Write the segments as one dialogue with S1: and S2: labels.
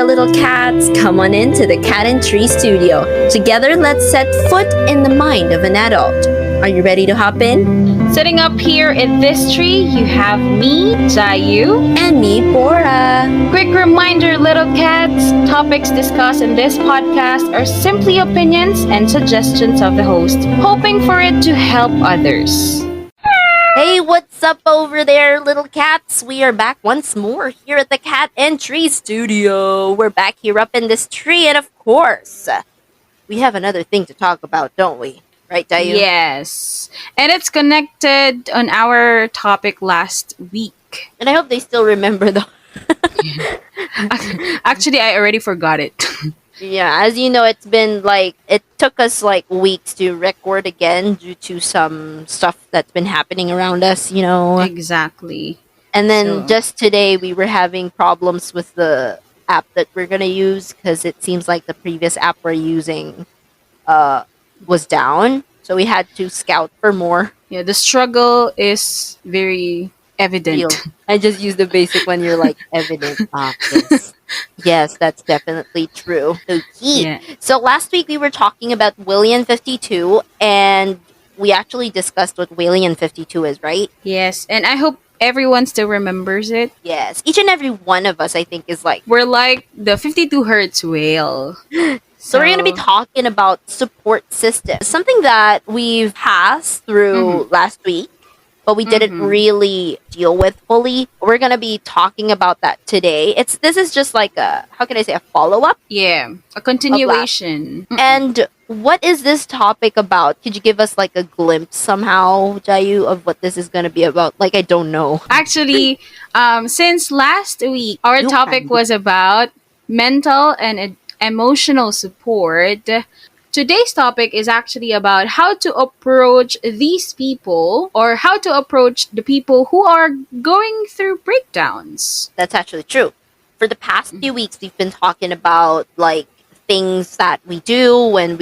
S1: little cats. Come on into the Cat and Tree studio. Together, let's set foot in the mind of an adult. Are you ready to hop in?
S2: Sitting up here in this tree, you have me, Jayu.
S1: And me, Bora.
S2: Quick reminder, little cats, topics discussed in this podcast are simply opinions and suggestions of the host, hoping for it to help others.
S1: Hey, what's up over there, little cats? We are back once more here at the Cat and Tree studio. We're back here up in this tree, and of course, we have another thing to talk about, don't we? Right, Dayu?
S2: Yes. And it's connected on our topic last week.
S1: And I hope they still remember the...
S2: Actually, I already forgot it.
S1: Yeah, as you know, it took us weeks to record again due to some stuff that's been happening around us,
S2: Exactly.
S1: And then just today, we were having problems with the app that we're going to use because it seems like the previous app we're using was down. So we had to scout for more.
S2: Yeah, the struggle is very evident.
S1: Real. I just used the basic one. You're like, evident. Yes, that's definitely true. Okay.
S2: Yeah.
S1: So last week we were talking about Whalien 52, and we actually discussed what Whalien 52 is, right?
S2: Yes, and I hope everyone still remembers it.
S1: Yes. Each and every one of us, I think, is like...
S2: We're like the 52 hertz whale.
S1: So we're going to be talking about support systems. Something that we've passed through last week, but we didn't really deal with fully. We're going to be talking about that today. This is just like a follow-up?
S2: Yeah, a continuation.
S1: And what is this topic about? Could you give us like a glimpse somehow, Jayu, of what this is going to be about? I don't know.
S2: Actually, since last week, our topic was about mental and emotional support. Today's topic is actually about how to approach these people, or how to approach the people who are going through breakdowns.
S1: That's actually true. For the past few weeks, we've been talking about things that we do when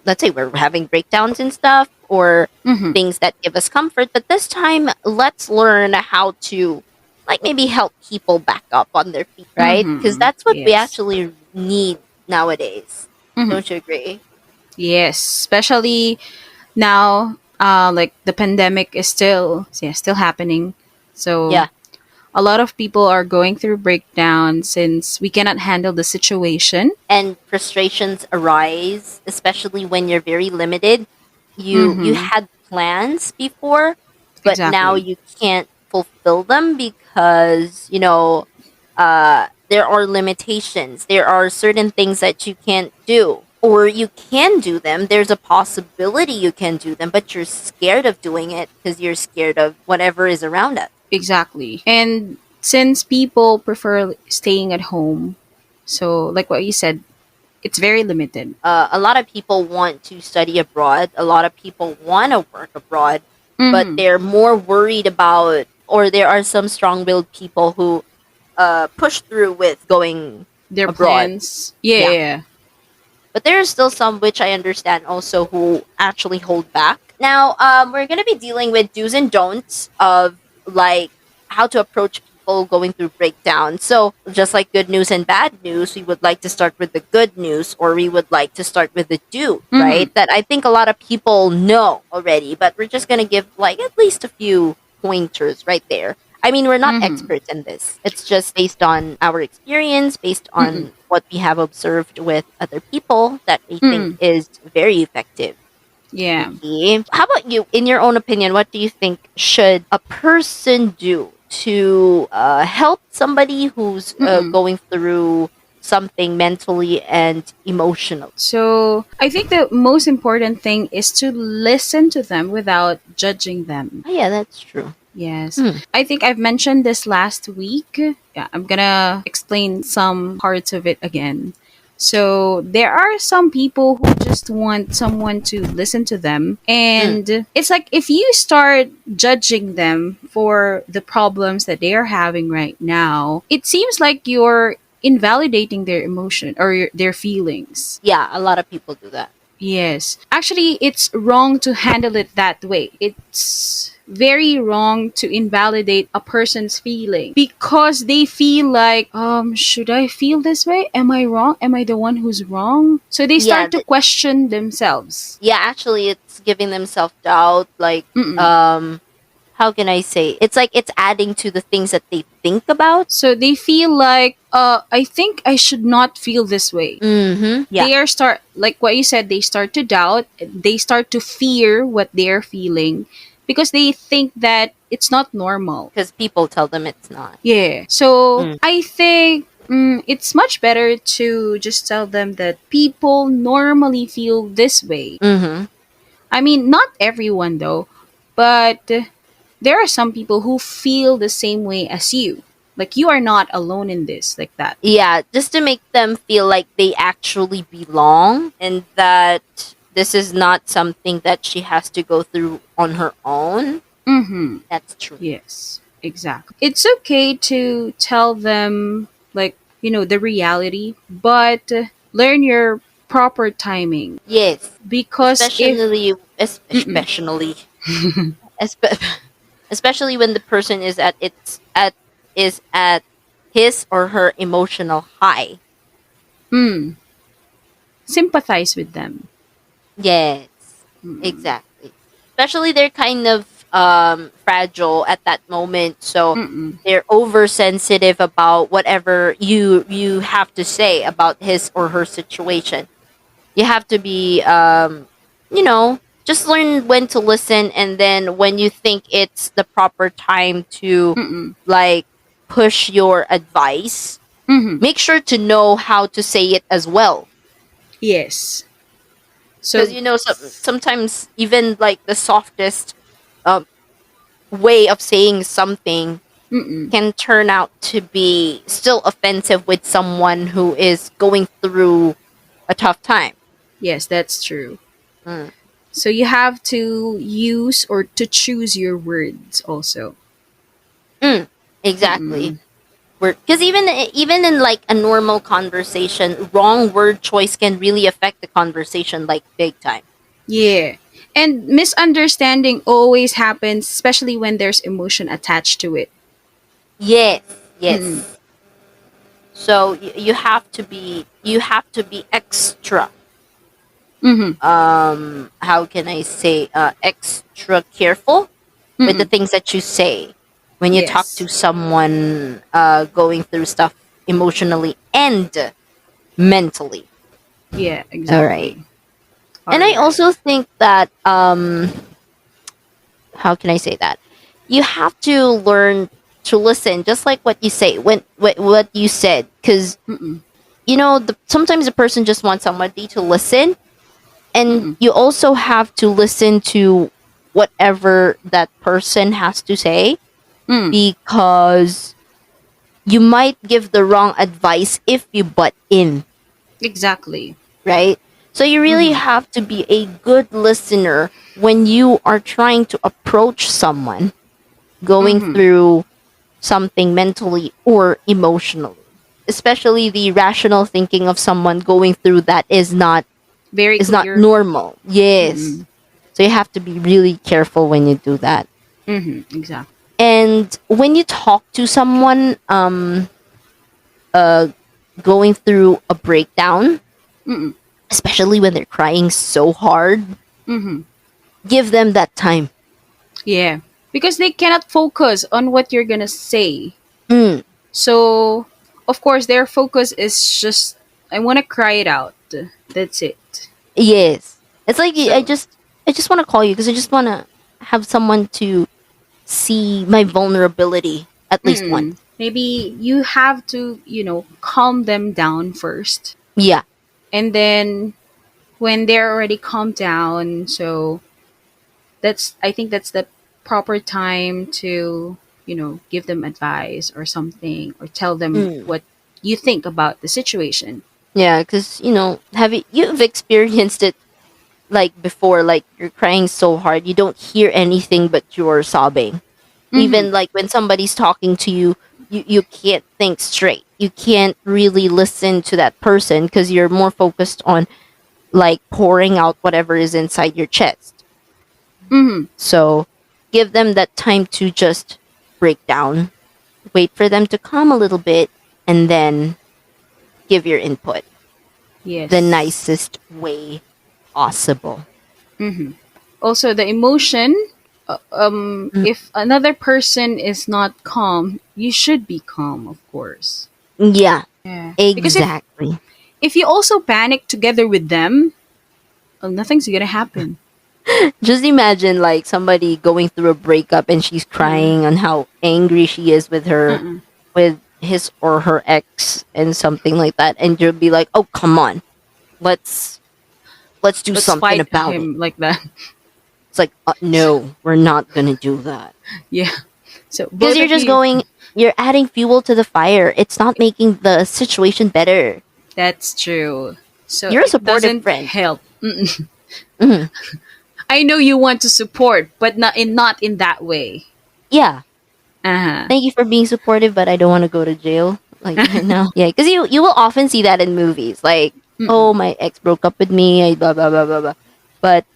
S1: let's say we're having breakdowns and stuff, or things that give us comfort. But this time, let's learn how to maybe help people back up on their feet, right? Because that's what we actually need nowadays. Don't you agree?
S2: Yes, especially now, the pandemic is still happening. So
S1: yeah,
S2: a lot of people are going through breakdown since we cannot handle the situation.
S1: And frustrations arise, especially when you're very limited. You had plans before, but now you can't fulfill them because, there are limitations. There are certain things that you can't do. Or you can do them. There's a possibility you can do them, but you're scared of doing it because you're scared of whatever is around us.
S2: Exactly. And since people prefer staying at home, so like what you said, it's very limited.
S1: A lot of people want to study abroad. A lot of people want to work abroad, but they're more worried about, or there are some strong-willed people who push through with going
S2: their
S1: abroad.
S2: Plans. Yeah.
S1: But there are still some, which I understand also, who actually hold back. Now, we're going to be dealing with do's and don'ts of how to approach people going through breakdown. So just like good news and bad news, we would like to start with the good news, or we would like to start with the do, right? That I think a lot of people know already, but we're just going to give at least a few pointers right there. I mean, we're not experts in this. It's just based on our experience, based on what we have observed with other people that we think is very effective.
S2: Yeah.
S1: Okay. How about you? In your own opinion, what do you think should a person do to help somebody who's going through something mentally and emotionally?
S2: So I think the most important thing is to listen to them without judging them.
S1: Oh, yeah, that's true.
S2: Yes. I think I've mentioned this last week. Yeah, I'm gonna explain some parts of it again. So there are some people who just want someone to listen to them. And it's like if you start judging them for the problems that they are having right now, it seems like you're invalidating their emotion or their feelings.
S1: Yeah, a lot of people do that.
S2: Yes. Actually, it's wrong to handle it that way. It's very wrong to invalidate a person's feeling because they feel like, should I feel this way? Am I wrong? Am I the one who's wrong? So they
S1: Yeah,
S2: start to question themselves.
S1: yeah, actually it's giving them self-doubt, like,
S2: Mm-mm.
S1: how can I say? It's like it's adding to the things that they think about.
S2: So they feel like, I think I should not feel this way.
S1: Mhm. Yeah,
S2: They are start like what you said, they start to doubt, they start to fear what they're feeling because they think that it's not normal.
S1: cuz people tell them it's not.
S2: Yeah. So
S1: Mm.
S2: I think it's much better to just tell them that people normally feel this way.
S1: Mhm.
S2: I mean, not everyone though, but there are some people who feel the same way as you. Like you are not alone in this, like that.
S1: Yeah, just to make them feel like they actually belong and that this is not something that she has to go through on her own.
S2: Mm-hmm.
S1: That's true.
S2: Yes, exactly. It's okay to tell them, like, the reality, but learn your proper timing.
S1: Yes,
S2: Because if.
S1: especially
S2: Mm-mm,
S1: espe- especially when the person is at his or her emotional high.
S2: mm, sympathize with them.
S1: Yes,
S2: Mm-mm,
S1: exactly. Especially they're kind of fragile at that moment, so
S2: mm-mm,
S1: they're oversensitive about whatever you have to say about his or her situation. You have to be just learn when to listen, and then when you think it's the proper time to
S2: mm-mm,
S1: like push your advice,
S2: mm-hmm.
S1: make sure to know how to say it as well,
S2: Yes.
S1: because
S2: So,
S1: sometimes even like the softest um, way of saying something
S2: mm-mm,
S1: can turn out to be still offensive with someone who is going through a tough time.
S2: yes, that's true.
S1: Mm.
S2: So you have to use or to choose your words also.
S1: Mm. Exactly.
S2: Mm-mm.
S1: Because even in like a normal conversation, wrong word choice can really affect the conversation like big time.
S2: Yeah. And misunderstanding always happens, especially when there's emotion attached to it.
S1: Yes,
S2: Mm-mm.
S1: yes. So you have to be extra.
S2: Mm-hmm.
S1: How can I say, extra careful with the
S2: Mm-mm.
S1: things that you say when you talk
S2: Yes.
S1: to someone going through stuff emotionally and mentally.
S2: Yeah,
S1: All right.
S2: exactly.
S1: And
S2: All
S1: I
S2: right.
S1: also think that how can I say that? You have to learn to listen, just like what you say when what you said, because
S2: Mm-mm.
S1: sometimes a person just wants somebody to listen, and
S2: Mm-mm.
S1: you also have to listen to whatever that person has to say,
S2: Mm.
S1: because you might give the wrong advice if you butt in,
S2: Exactly.
S1: right? So you really
S2: Mm-hmm.
S1: have to be a good listener when you are trying to approach someone going
S2: Mm-hmm.
S1: through something mentally or emotionally. Especially the rational thinking of someone going through that
S2: Very
S1: is not
S2: clear.
S1: normal. Yes.
S2: Mm-mm.
S1: So you have to be really careful when you do that.
S2: Mm-hmm. Exactly.
S1: And when you talk to someone uh going through a breakdown,
S2: Mm-mm.
S1: especially when they're crying so hard,
S2: Mm-hmm.
S1: give them that time.
S2: Yeah. Because they cannot focus on what you're gonna say.
S1: Mm,
S2: So, of course, their focus is just, I want to cry it out. That's it.
S1: yes. It's like
S2: So,
S1: I just want to call you because I just want to have someone to see my vulnerability at least once.
S2: maybe you have to, calm them down first.
S1: Yeah.
S2: And then when they're already calmed down, so I think that's the proper time to, give them advice or something or tell them
S1: Mm.
S2: what you think about the situation.
S1: Yeah, because you've experienced it like before, like you're crying so hard you don't hear anything but you're sobbing.
S2: Mm-hmm.
S1: Even like when somebody's talking to you, you can't think straight. You can't really listen to that person because you're more focused on like pouring out whatever is inside your chest.
S2: Mm-hmm.
S1: So give them that time to just break down, wait for them to calm a little bit, and then give your input the
S2: Yes.
S1: nicest way possible.
S2: Mm-hmm. Also, the emotion.
S1: Mm,
S2: If another person is not calm, you should be calm, of course.
S1: yeah,
S2: Yeah. Because
S1: exactly.
S2: if you also panic together with them, nothing's gonna happen.
S1: Just imagine like somebody going through a breakup and she's
S2: Uh-uh.
S1: crying on how angry she is with her,
S2: Uh-uh.
S1: with his or her ex and something like that, and you'll be like, "Oh, come on, let's let's do
S2: Let's
S1: something
S2: fight
S1: about it."
S2: him like that.
S1: It's like, no, we're not gonna do that
S2: Yeah. So
S1: because
S2: both
S1: you're
S2: of
S1: just
S2: you.
S1: going, you're adding fuel to the fire. It's not making the situation better.
S2: That's true. So
S1: You're a
S2: it
S1: supportive
S2: doesn't
S1: friend.
S2: help. Mm-mm.
S1: Mhm.
S2: I know you want to support, but not in that way.
S1: Yeah,
S2: Uh
S1: thank you for being supportive, but I don't want to go to jail like
S2: huh.
S1: right now. Yeah, because you will often see that in movies, like, oh,
S2: Mm-mm.
S1: my ex broke up with me, I blah blah blah blah blah. But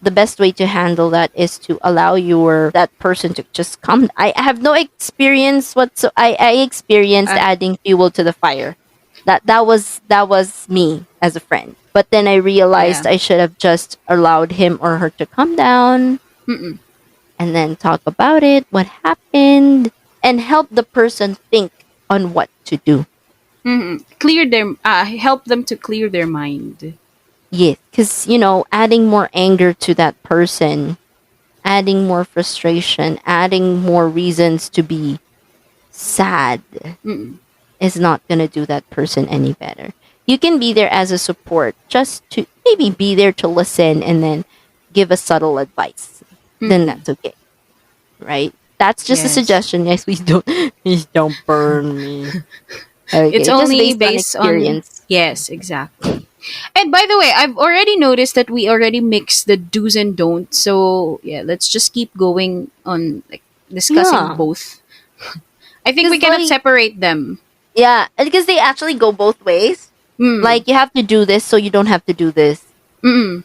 S1: the best way to handle that is to allow your that person to just come. I have no experience I experienced
S2: Uh,
S1: adding fuel to the fire. That was me as a friend. But then I realized
S2: yeah.
S1: I should have just allowed him or her to come down
S2: Mm-mm.
S1: and then talk about it, what happened, and help the person think on what to do.
S2: Mm-mm. Clear their. Help them to clear their mind.
S1: Yes, because, adding more anger to that person, adding more frustration, adding more reasons to be sad
S2: Mm-mm.
S1: is not going to do that person any better. You can be there as a support, just to maybe be there to listen and then give a subtle advice. Then
S2: Mm-hmm.
S1: that's okay, right? That's just a
S2: Yes.
S1: suggestion. Yes, please don't burn me.
S2: It's
S1: Okay, just
S2: only
S1: based on
S2: based on.
S1: experience.
S2: Yes, exactly. And by the way, I've already noticed that we already mixed the do's and don'ts. So yeah, let's just keep going on like discussing
S1: Yeah,
S2: both. I think we
S1: because
S2: cannot
S1: like
S2: separate them.
S1: yeah, because they actually go both ways.
S2: Mm.
S1: Like you have to do this, so you don't have to do this.
S2: Mm.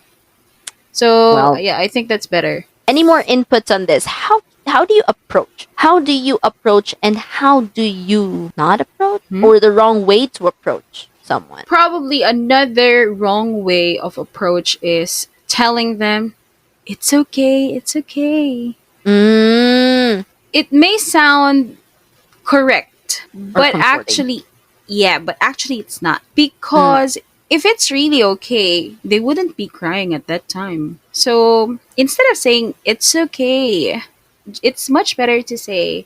S2: So
S1: Well,
S2: yeah, I think that's better.
S1: any more inputs on this? How do you approach? How do you approach, and how do you not approach,
S2: Hmm?
S1: or the wrong way to approach someone?
S2: Probably another wrong way of approach is telling them it's okay, it's okay.
S1: Mm,
S2: It may sound correct,
S1: or
S2: but
S1: comforting.
S2: actually it's not.
S1: Mm,
S2: Because if it's really okay, they wouldn't be crying at that time. So instead of saying it's okay, it's much better to say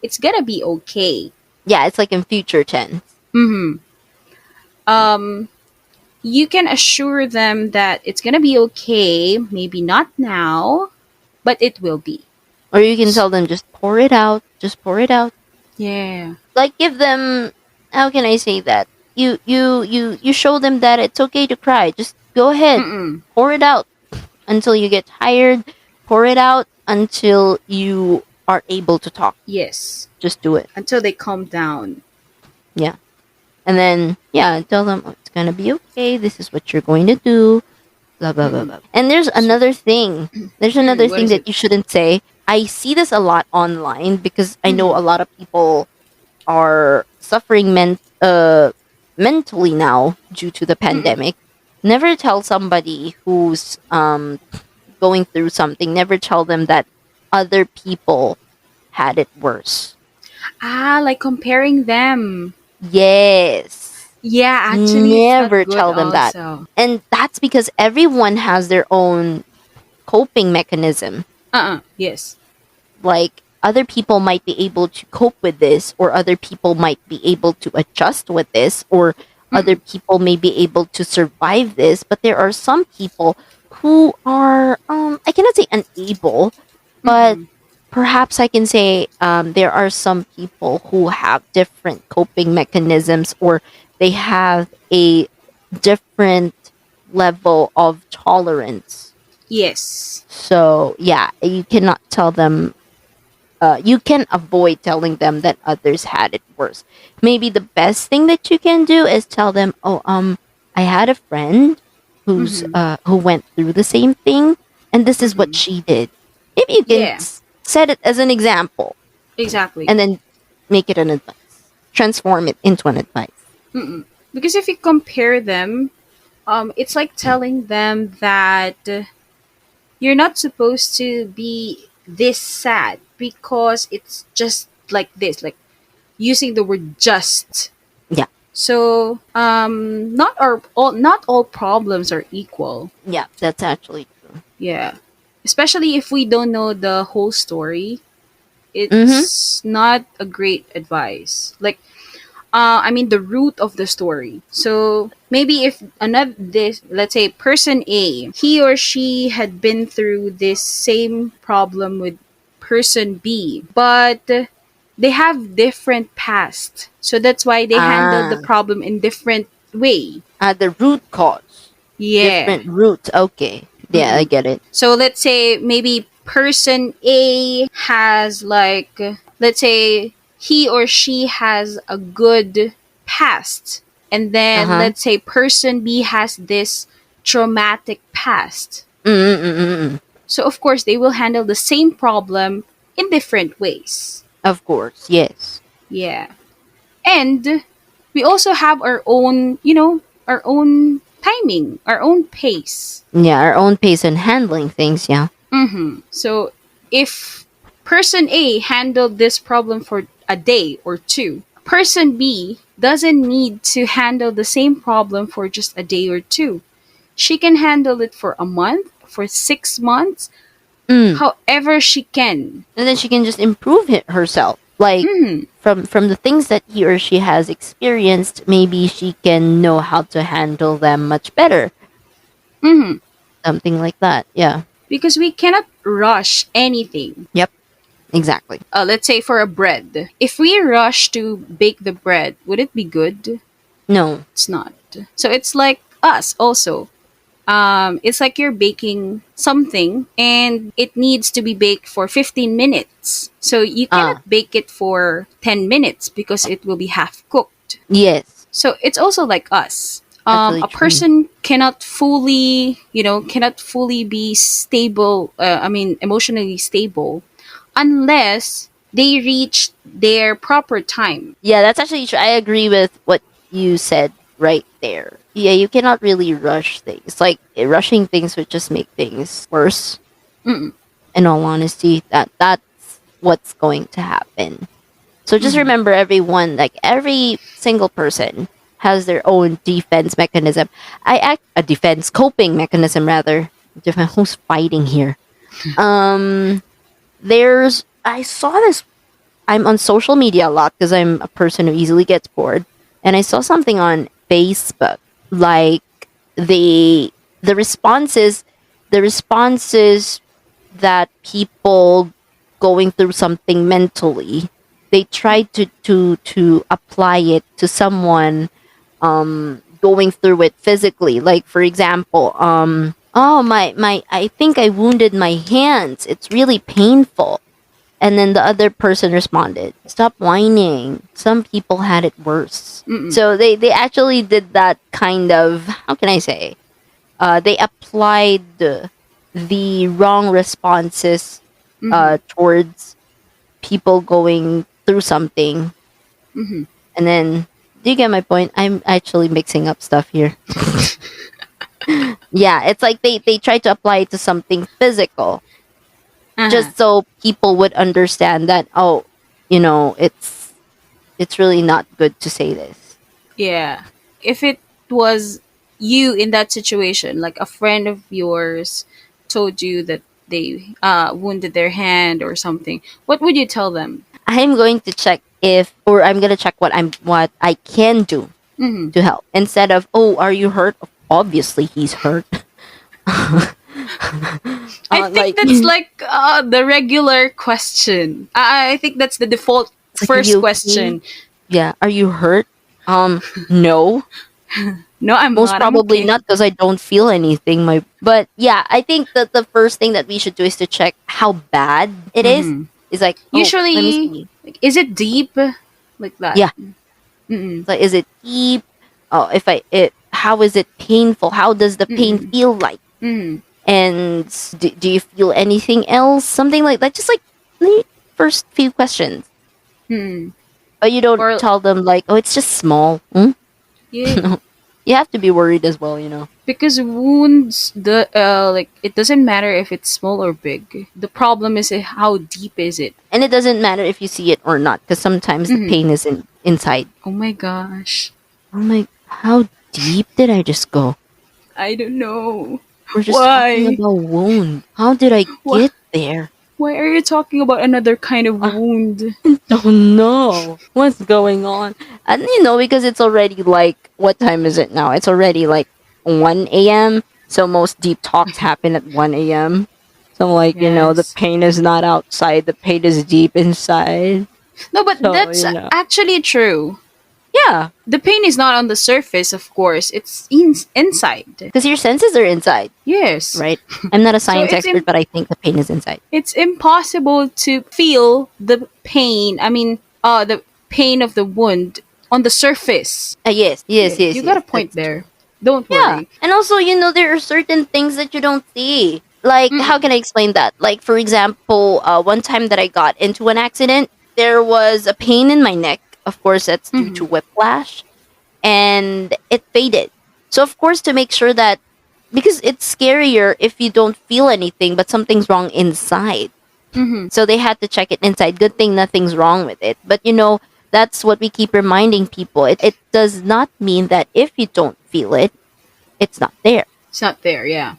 S2: it's gonna be okay.
S1: yeah, it's like in future tense,
S2: Hmm. Um, you can assure them that it's gonna be okay. Maybe not now, but it will be.
S1: or you can tell them just pour it out, just pour it out.
S2: Yeah.
S1: Like give them, how can I say that, you show them that it's okay to cry, just go ahead,
S2: Mm-mm.
S1: pour it out until you get tired, pour it out until you are able to talk,
S2: Yes.
S1: just do it.
S2: Until they calm down.
S1: Yeah, and then yeah, tell them, oh, it's gonna be okay, this is what you're going to do, blah blah blah
S2: Mm-mm.
S1: blah. And there's
S2: So,
S1: another thing, there's another
S2: what
S1: thing
S2: is it?
S1: that you shouldn't say. I see this a lot online because I know
S2: Mm-hmm.
S1: a lot of people are suffering mentally now due to the
S2: Mm-mm.
S1: pandemic. Never tell somebody who's going through something, never tell them that other people had it worse.
S2: Ah, like comparing them.
S1: Yes.
S2: Yeah, actually, it's not
S1: Never
S2: good
S1: tell them that.
S2: also.
S1: And that's because everyone has their own coping mechanism.
S2: Yes.
S1: Like other people might be able to cope with this, or other people might be able to adjust with this, or other
S2: Mm-mm.
S1: people may be able to survive this, but there are some people who are I cannot say unable, but
S2: Mm-hmm.
S1: perhaps I can say there are some people who have different coping mechanisms, or they have a different level of tolerance.
S2: Yes.
S1: So yeah, you cannot tell them, you can avoid telling them that others had it worse. Maybe the best thing that you can do is tell them, "Oh, I had a friend
S2: Mm-hmm.
S1: who went through the same thing, and this is what
S2: Mm-hmm.
S1: she did. Maybe you can
S2: Yeah,
S1: set it as an example
S2: exactly.
S1: and then make it an advice. Transform it into an advice.
S2: Because if you compare them, it's like telling them that you're not supposed to be this sad because it's just like this, like using the word just.
S1: Yeah.
S2: So, not all problems are equal.
S1: Yeah, that's actually true.
S2: Yeah. Especially if we don't know the whole story,
S1: Mm-hmm.
S2: it's not a great advice. Like, I mean, the root of the story. So maybe if another this, let's say person A, he or she had been through this same problem with person B, but they have different past. So that's why they handle the
S1: Ah,
S2: problem in different way.
S1: the root cause.
S2: Yeah.
S1: Different root. Okay. Yeah, I
S2: Mm-mm.
S1: get it.
S2: So let's say maybe person A has like, let's say he or she has a good past. And
S1: Uh
S2: then
S1: huh.
S2: let's say person B has this traumatic past.
S1: Mm-mm-mm-mm.
S2: So of course they will handle the same problem in different ways.
S1: Of course, yes.
S2: Yeah. And we also have our own, our own timing, our own pace.
S1: Yeah, our own pace in handling things. Yeah.
S2: So if person A handled this problem for a day or two, person B doesn't need to handle the same problem for just a day or two. She can handle it for a month, for 6 months,
S1: Mm.
S2: however she can.
S1: And then she can just improve herself. Like from the things that he or she has experienced, maybe she can know how to handle them much better.
S2: hmm
S1: Something like that. Yeah.
S2: Because we cannot rush anything.
S1: Yep. Exactly.
S2: Let's say for a bread. If we rush to bake the bread, would it be good?
S1: No.
S2: It's not. So it's like us also. It's like you're baking something and it needs to be baked for 15 minutes. So you cannot
S1: Ah.
S2: bake it for 10 minutes because it will be half cooked.
S1: Yes.
S2: So it's also like us.
S1: Actually
S2: A
S1: true.
S2: person cannot fully be stable, emotionally stable, unless they reach their proper time.
S1: Yeah, that's actually true. I agree with what you said right there. Yeah, you cannot really rush things. Like rushing things would just make things worse.
S2: Mm-mm.
S1: In all honesty, that's what's going to happen. So just
S2: Mhm.
S1: remember, everyone, like every single person, has their own defense mechanism. I act a defense coping mechanism rather. Different who's fighting here. Um, there's I saw this. I'm on social media a lot because I'm a person who easily gets bored, and I saw something on Facebook like the the responses the responses that people going through something mentally, they try to apply it to someone going through it physically. Like for example, oh my I think I wounded my hands, it's really painful. And then the other person responded, stop whining, some people had it worse.
S2: Mm-mm.
S1: So they actually did that kind of, how can I say, they applied the wrong responses
S2: Mhm.
S1: towards people going through something.
S2: Mhm.
S1: And then, do you get my point? I'm actually mixing up stuff here. Yeah, it's like they try to apply it to something physical,
S2: Uh-huh.
S1: just so people would understand that, oh, it's really not good to say this.
S2: Yeah. If it was you in that situation, like a friend of yours told you that they wounded their hand or something, what would you tell them?
S1: I'm going to check if, or I'm gonna check what I can do
S2: hmm
S1: to help, instead of, oh, are you hurt? Obviously he's hurt.
S2: I think
S1: Like,
S2: that's like the regular question. I think that's the default
S1: it's like, are
S2: first
S1: you okay?
S2: question.
S1: Yeah, are you hurt? No.
S2: No, I'm
S1: Most
S2: not. I'm
S1: probably
S2: okay.
S1: not, because I don't feel anything. But yeah, I think that the first thing that we should do is to check how bad it is.
S2: hmm
S1: Is like, oh, let me
S2: Usually,
S1: see.
S2: like, is it deep like that?
S1: Yeah,
S2: Mm-mm.
S1: like, is it deep? Oh, if I it how is it painful? How does the pain
S2: Mm-mm.
S1: feel like?
S2: Mm-mm.
S1: And do you feel anything else? Something like that. Just like the first few questions.
S2: Hmm.
S1: But you don't
S2: Or
S1: tell them like, oh, it's just small. Hmm?
S2: yeah,
S1: You have to be worried as well, you know.
S2: because wounds, the like it doesn't matter if it's small or big. The problem is how deep is it.
S1: And it doesn't matter if you see it or not, because sometimes the
S2: Hmm.
S1: pain is inside.
S2: Oh my gosh,
S1: I'm like, how deep did I just go?
S2: I don't know.
S1: We're just talking
S2: Why?
S1: about wound. How did I
S2: Why?
S1: get there?
S2: Why are you talking about another kind of
S1: I
S2: wound?
S1: don't know what's going on. And because it's already like, what time is it now? It's already like 1 a.m. So most deep talks happen at 1 a.m. So like, the
S2: Yes.
S1: pain is not outside, the pain is deep inside.
S2: No, but
S1: So,
S2: that's actually true.
S1: yeah,
S2: The pain is not on the surface, of course. It's inside.
S1: because your senses are inside,
S2: Yes.
S1: right? I'm not a
S2: So
S1: science expert, but I think the pain is inside.
S2: it's impossible to feel the pain. I mean, the pain of the wound on the surface.
S1: Yes,
S2: Yeah,
S1: yes, yes,
S2: you got a
S1: yes.
S2: point
S1: That's true.
S2: there. Don't
S1: Yeah.
S2: worry.
S1: And also, there are certain things that you don't see. Like, how
S2: Mm-mm.
S1: can I explain that? Like, for example, one time that I got into an accident, there was a pain in my neck. Of course, that's due
S2: Mm-hmm.
S1: to whiplash, and it faded. So, of course, to make sure that, because it's scarier if you don't feel anything, but something's wrong inside.
S2: Mm-hmm.
S1: So they had to check it inside. Good thing nothing's wrong with it. But that's what we keep reminding people. It does not mean that if you don't feel it, it's not there.
S2: It's not there. Yeah.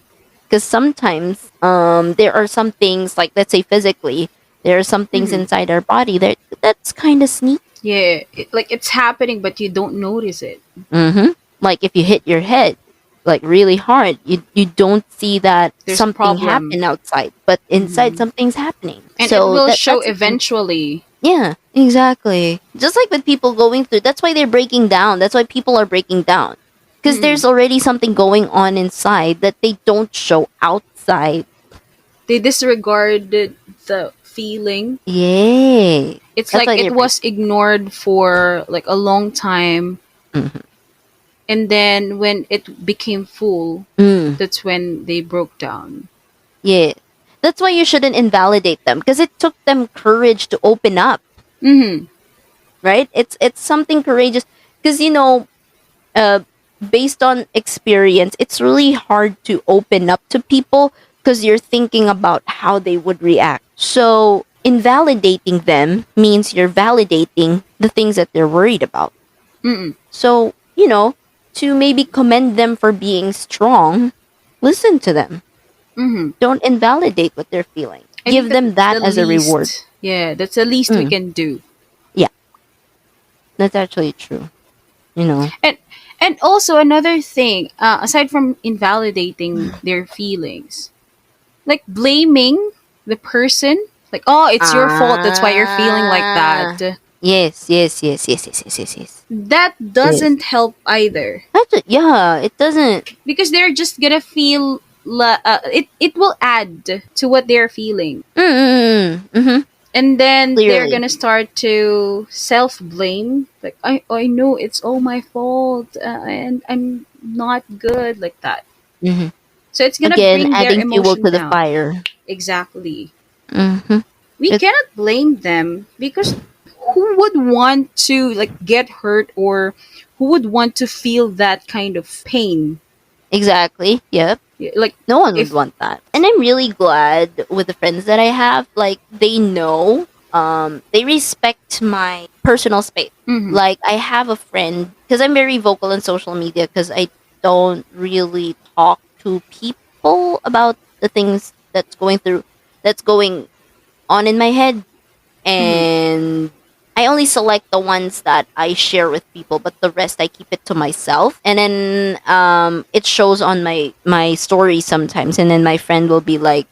S1: Because sometimes there are some things, like let's say physically, there are some things
S2: Mm-hmm.
S1: inside our body that's kind of sneaky.
S2: Yeah. Like it's happening, but you don't notice it.
S1: Mm-hmm. Like if you hit your head like really hard, you don't see that
S2: There's a
S1: something
S2: problem.
S1: happened outside, but inside
S2: Mm-hmm.
S1: something's happening.
S2: And it
S1: So
S2: will show
S1: that's a thing.
S2: eventually.
S1: Yeah, exactly. Just like with people going through, that's why they're breaking down. That's why people are breaking down. Because
S2: Mm-hmm.
S1: there's already something going on inside that they don't show outside.
S2: They disregarded the feeling.
S1: Yay.
S2: It's
S1: That's
S2: like
S1: why
S2: it
S1: they're
S2: was
S1: breaking.
S2: ignored for like a long time,
S1: Mhm.
S2: and then when it became full,
S1: Mm,
S2: that's when they broke down.
S1: yeah. That's why you shouldn't invalidate them because it took them courage to open up,
S2: Mm-hmm.
S1: right? It's something courageous because uh, based on experience, it's really hard to open up to people because you're thinking about how they would react. So, invalidating them means you're validating the things that they're worried about.
S2: Mm-mm.
S1: So, to maybe commend them for being strong, listen to them.
S2: Mm-hmm.
S1: Don't invalidate what they're feeling.
S2: I think
S1: Give
S2: that
S1: them that
S2: the
S1: as a reward.
S2: least, yeah, that's the least we
S1: Mm,
S2: can do.
S1: yeah, that's actually true. You know.
S2: And and also another thing, aside from invalidating their feelings, like blaming the person, like oh, it's your fault. That's why you're feeling like
S1: Ah.
S2: that.
S1: Yes, yes, yes, yes, yes, yes, yes, yes.
S2: That
S1: Yes.
S2: doesn't help either.
S1: Yeah, it doesn't.
S2: Because they're just gonna feel it will add to what they're feeling,
S1: Mm-hmm.
S2: and then they're
S1: Clearly.
S2: gonna start to self blame, like I know it's all my fault, and I'm not good like that,
S1: Mm-hmm.
S2: so it's gonna
S1: Again,
S2: bring their
S1: adding fuel
S2: emotion
S1: to the
S2: down.
S1: fire.
S2: Exactly.
S1: Mm-hmm.
S2: We
S1: It,
S2: cannot blame them because who would want to like get hurt, or who would want to feel that kind of pain?
S1: exactly. Yep.
S2: Like
S1: No one would
S2: if
S1: want that. And I'm really glad with the friends that I have. Like they know, they respect my personal space.
S2: mhm,
S1: Like I have a friend because I'm very vocal on social media because I don't really talk to people about the things that's going on in my head,
S2: mhm,
S1: and I only select the ones that I share with people, but the rest I keep it to myself. And then it shows on my story sometimes, and then my friend will be like,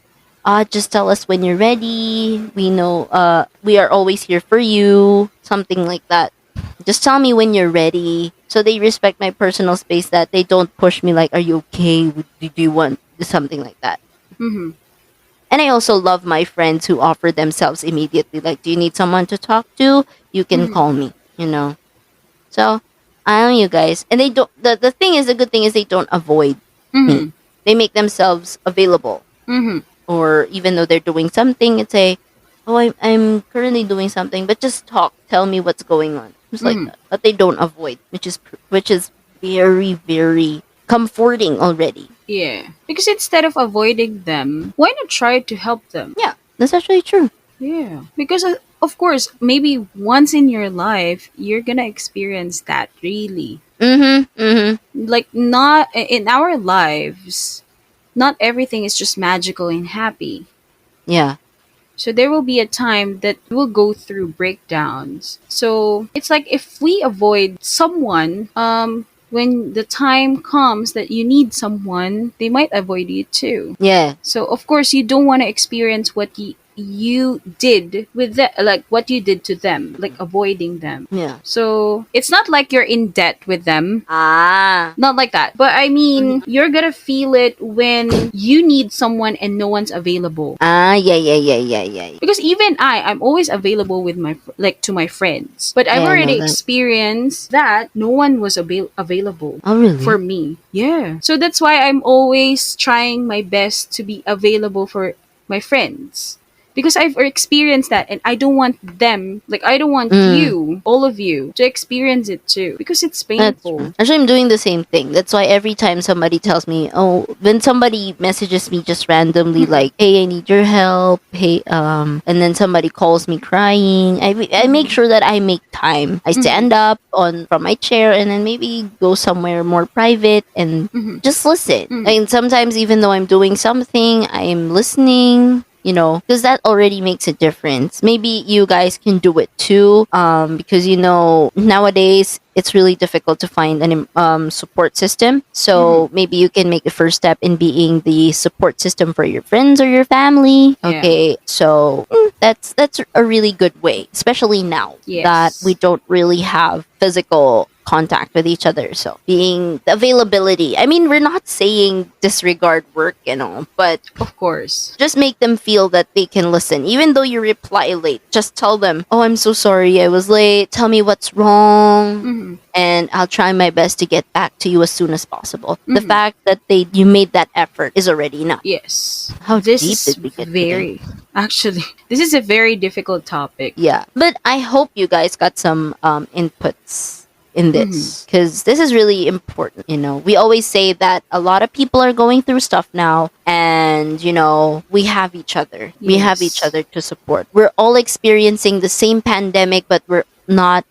S1: just tell us when you're ready. We know we are always here for you." Something like that. Just tell me when you're ready. So they respect my personal space, that they don't push me like, "Are you okay? Do you want something like that?"
S2: mhm,
S1: And I also love my friends who offer themselves immediately. Like, do you need someone to talk to? You can
S2: mhm,
S1: call me. So, I know you guys. And they don't, the thing is, the good thing is they don't avoid me.
S2: mhm.
S1: they make themselves available.
S2: Mm-hmm.
S1: Or even though they're doing something, it's say, oh, I'm currently doing something, but just talk, tell me what's going on. It's like
S2: Mm-hmm.
S1: that. But they don't avoid, which is very, very comforting already.
S2: Yeah. Because instead of avoiding them, why not try to help them?
S1: Yeah, that's actually true.
S2: Yeah. Because, of course, maybe once in your life, you're gonna experience that really.
S1: Mm-hmm. Mm-hmm.
S2: Like, not in our lives, not everything is just magical and happy.
S1: Yeah.
S2: So there will be a time that we'll go through breakdowns. So it's like if we avoid someone, when the time comes that you need someone, they might avoid you too.
S1: Yeah.
S2: So of course you don't want to experience what you did with them, like what you did to them, like avoiding them.
S1: Yeah.
S2: So it's not like you're in debt with them.
S1: Ah.
S2: Not like that. But I mean,
S1: Mhm.
S2: you're gonna feel it when you need someone and no one's available.
S1: Ah, yeah, yeah, yeah, yeah, yeah. Yeah.
S2: Because even I'm always available with like to my friends. But I've
S1: Yeah, I know
S2: already
S1: that.
S2: experienced that no one was available
S1: Oh, really?
S2: for me. Yeah. So that's why I'm always trying my best to be available for my friends. Because I've experienced that and I don't want them, like I don't want
S1: Mm.
S2: you, all of you, to experience it too. Because it's
S1: That's true.
S2: painful.
S1: Actually, I'm doing the same thing. That's why every time somebody tells me, oh, when somebody messages me just randomly, like, hey, I need your help, hey, and then somebody calls me crying, I make sure that I make time. I stand up from my chair and then maybe go somewhere more private and
S2: Mhm.
S1: just listen.
S2: Mhm.
S1: And sometimes, even though I'm doing something, I am listening. Because that already makes a difference. Maybe you guys can do it too. Because nowadays it's really difficult to find an support system. So maybe you can make the first step in being the support system for your friends or your family.
S2: Yeah.
S1: Okay, so that's a really good way, especially now that
S2: Yes.
S1: we don't really have physical contact with each other. So being the availability. I mean, we're not saying disregard work and all, but
S2: Of course.
S1: just make them feel that they can listen. Even though you reply late, just tell them, oh, I'm so sorry I was late. Tell me what's wrong.
S2: Mhm.
S1: And I'll try my best to get back to you as soon as possible. The
S2: Mhm.
S1: fact that you made that effort is already enough.
S2: Yes.
S1: How
S2: This
S1: deep
S2: is
S1: did we get today?
S2: actually, this is a very difficult topic.
S1: Yeah. But I hope you guys got some inputs in
S2: Mhm.
S1: this because this is really important. We always say that a lot of people are going through stuff now, and we have each other. We have each
S2: Yes.
S1: other to support. We're all experiencing the same pandemic, but we're not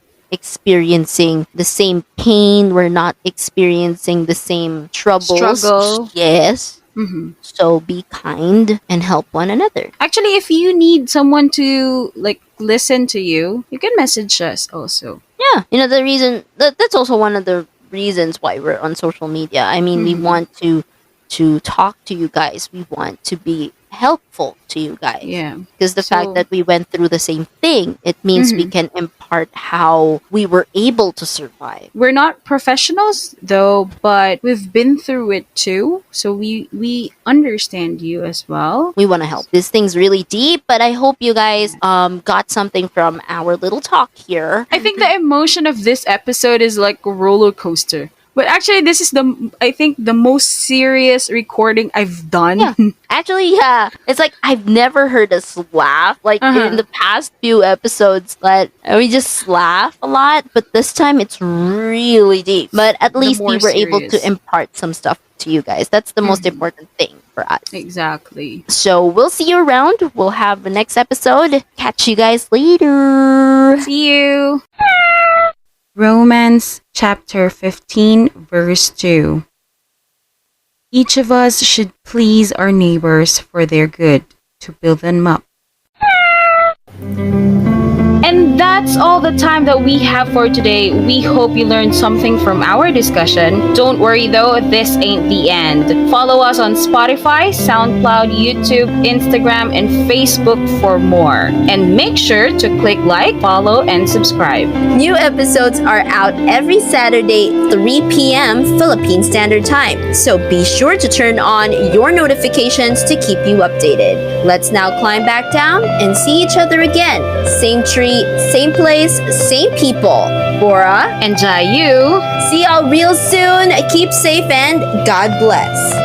S1: experiencing the same pain. We're not experiencing the same troubles.
S2: Struggle.
S1: Yes.
S2: Hmm.
S1: So be kind and help one another.
S2: Actually, if you need someone to like listen to you, you can message us also.
S1: Yeah, the reason that's also one of the reasons why we're on social media. I mean, we
S2: Mhm.
S1: want to talk to you guys. We want to be helpful to you guys.
S2: Yeah.
S1: Because the fact
S2: So-
S1: that we went through the same thing, it means we
S2: Mhm.
S1: can impart how we were able to survive.
S2: We're not professionals though, but we've been through it too. So we understand you as well.
S1: We want to help. This thing's really deep, but I hope you guys got something from our little talk here.
S2: I think the emotion of this episode is like a roller coaster. But actually, this is I think the most serious recording I've done.
S1: Yeah. Actually, yeah. It's like I've never heard us laugh. Like in the past few episodes, that we just laugh a lot, but this time it's really deep. But at least we
S2: more
S1: were able to
S2: serious.
S1: impart some stuff to you guys. That's the most important thing for us.
S2: Exactly.
S1: So we'll see you around. We'll have the next episode. Catch you guys later.
S2: See you. Romans chapter 15, verse 2. Each of us should please our neighbors for their good, to build them up. And that's all the time that we have for today. We hope you learned something from our discussion. Don't worry though, this ain't the end. Follow us on Spotify, Soundcloud, YouTube, Instagram, and Facebook for more. And make sure to click like, follow, and subscribe.
S1: New episodes are out every Saturday, 3 p.m. Philippine Standard Time. So be sure to turn on your notifications to keep you updated. Let's now climb back down and see each other again. Same tree, same place, same people. Bora
S2: And Jayu.
S1: see y'all real soon. Keep safe and God bless.